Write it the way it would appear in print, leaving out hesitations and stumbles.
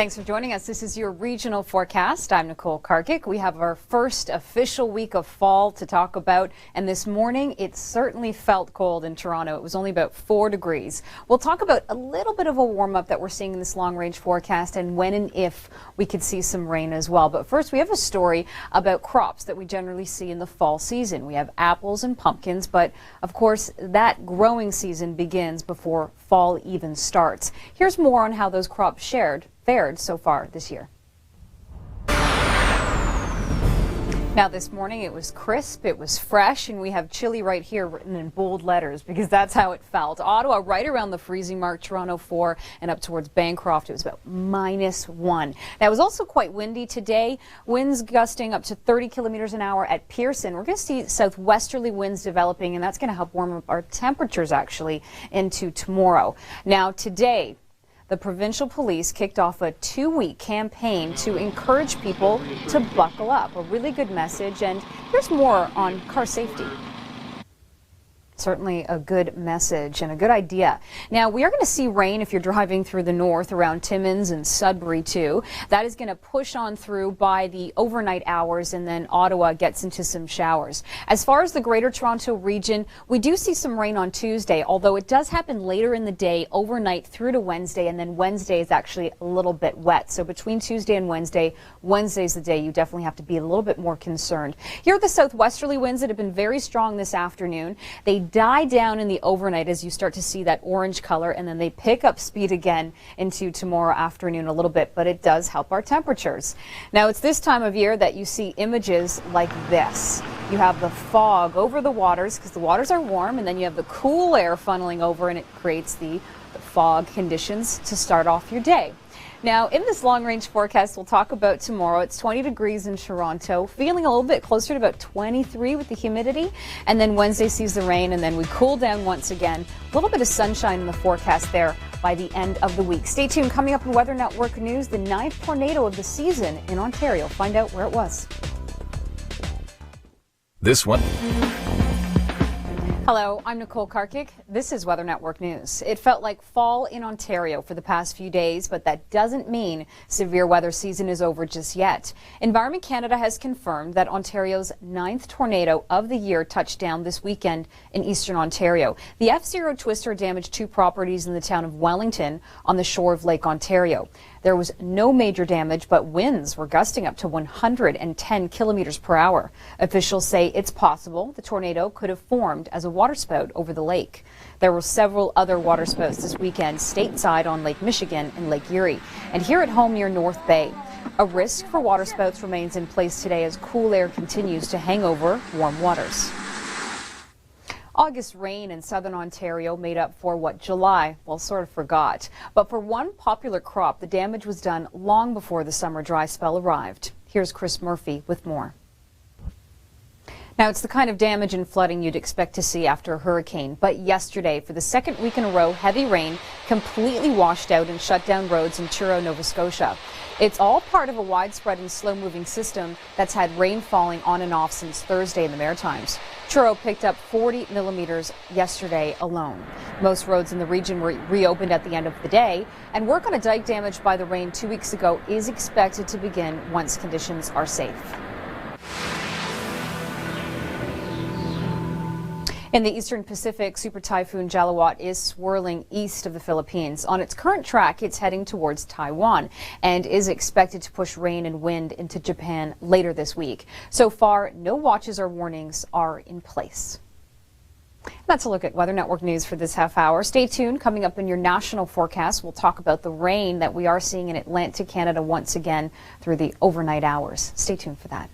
Thanks for joining us. This is your regional forecast. I'm Nicole Karkic. We have our first official week of fall to talk about, and this morning it certainly felt cold in Toronto. It was only about 4 degrees. We'll talk about a little bit of a warm-up that we're seeing in this long-range forecast and when and if we could see some rain as well. But first, we have a story about crops that we generally see in the fall season. We have apples and pumpkins, but of course that growing season begins before fall even starts. Here's more on how those crops fared so far this year. Now this morning it was crisp, it was fresh, and we have chilly right here written in bold letters because that's how it felt. Ottawa right around the freezing mark, Toronto 4, and up towards Bancroft it was about -1. Now it was also quite windy today, winds gusting up to 30 kilometers an hour at Pearson. We're going to see southwesterly winds developing, and that's going to help warm up our temperatures actually into tomorrow. Now today, the provincial police kicked off a 2-week campaign to encourage people to buckle up. A really good message, and here's more on car safety. Certainly a good message and a good idea. Now, we are going to see rain if you're driving through the north around Timmins and Sudbury, too. That is going to push on through by the overnight hours, and then Ottawa gets into some showers. As far as the Greater Toronto region, we do see some rain on Tuesday, although it does happen later in the day, overnight through to Wednesday, and then Wednesday is actually a little bit wet. So between Tuesday and Wednesday, Wednesday's the day you definitely have to be a little bit more concerned. Here are the southwesterly winds that have been very strong this afternoon. They die down in the overnight as you start to see that orange color, and then they pick up speed again into tomorrow afternoon a little bit, but it does help our temperatures. Now it's this time of year that you see images like this. You have the fog over the waters because the waters are warm, and then you have the cool air funneling over, and it creates the fog conditions to start off your day. Now, in this long-range forecast, we'll talk about tomorrow. It's 20 degrees in Toronto, feeling a little bit closer to about 23 with the humidity. And then Wednesday sees the rain, and then we cool down once again. A little bit of sunshine in the forecast there by the end of the week. Stay tuned. Coming up in Weather Network News, the 9th tornado of the season in Ontario. Find out where it was. This one. Hello, I'm Nicole Karkic. This is Weather Network News. It felt like fall in Ontario for the past few days, but that doesn't mean severe weather season is over just yet. Environment Canada has confirmed that Ontario's 9th tornado of the year touched down this weekend in eastern Ontario. The F-0 twister damaged 2 properties in the town of Wellington on the shore of Lake Ontario. There was no major damage, but winds were gusting up to 110 kilometers per hour. Officials say it's possible the tornado could have formed as a waterspout over the lake. There were several other waterspouts this weekend stateside on Lake Michigan and Lake Erie, and here at home near North Bay. A risk for waterspouts remains in place today as cool air continues to hang over warm waters. August rain in southern Ontario made up for what July, well, sort of forgot. But for one popular crop, the damage was done long before the summer dry spell arrived. Here's Chris Murphy with more. Now, it's the kind of damage and flooding you'd expect to see after a hurricane. But yesterday, for the second week in a row, heavy rain completely washed out and shut down roads in Truro, Nova Scotia. It's all part of a widespread and slow-moving system that's had rain falling on and off since Thursday in the Maritimes. Truro picked up 40 millimeters yesterday alone. Most roads in the region were reopened at the end of the day, and work on a dike damaged by the rain 2 weeks ago is expected to begin once conditions are safe. In the eastern Pacific, Super Typhoon Jalawat is swirling east of the Philippines. On its current track, it's heading towards Taiwan and is expected to push rain and wind into Japan later this week. So far, no watches or warnings are in place. That's a look at Weather Network News for this half hour. Stay tuned. Coming up in your national forecast, we'll talk about the rain that we are seeing in Atlantic Canada once again through the overnight hours. Stay tuned for that.